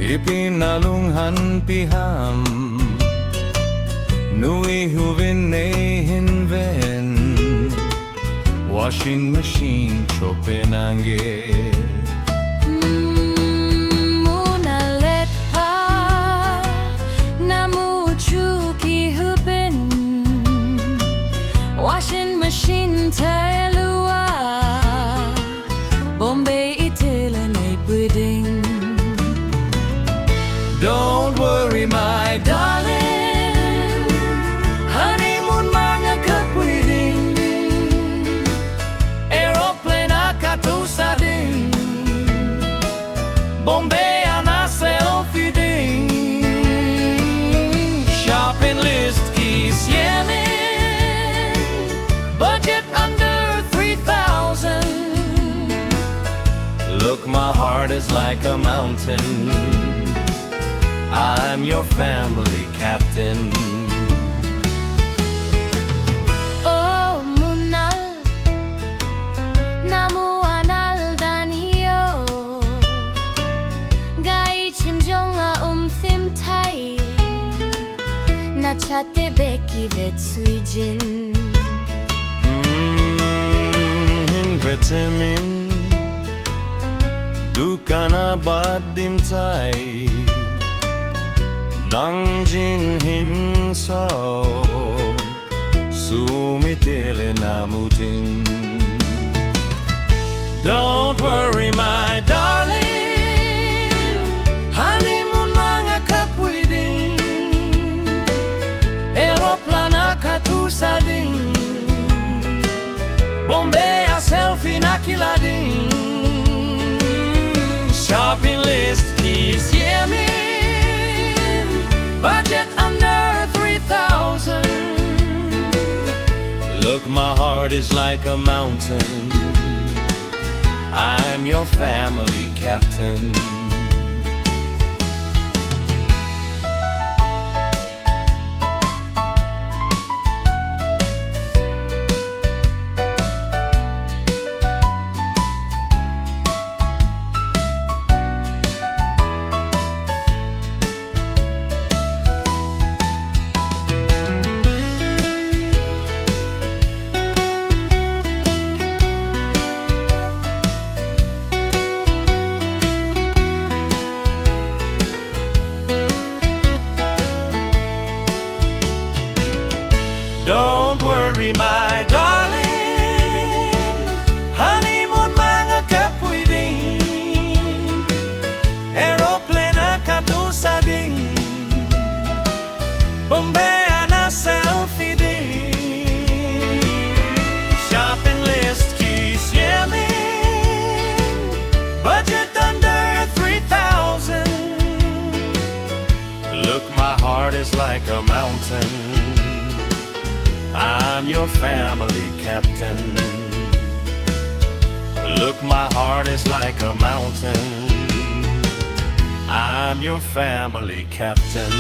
Ipinalunghan piham Nui huvin hinven Washing machine chopenange Munalet pa Namu chuki hubin Washing machine tailua Bombay itilane pudding. Don't worry my darling Honeymoon mga kapwedeng Aeroplane akatusa din Bombay na selfie din Shopping list keys yemen Budget under 3,000 Look, my heart is like a mountain I'm your family captain. Oh, munal Namu anal danio Gai chimjonga thim thai Na chate beki vet suijin Vitamin Dukana badim tai Nangjin hin sao Sumitile namutin Don't worry my darling Honeymoon mga kapwedeng Aeroplana katusa din Bombay a selfie na kilading Shopping list is yemen Budget under 3,000 Look, my heart is like a mountain I'm your family captain. Don't worry my darling Honeymoon mga kapwedeng Aeroplane akatusa din Bombay na selfie din Shopping list keys yemen Budget under 3,000 Look, my heart is like a mountain I'm your family captain. Look, my heart is like a mountain I'm your family captain.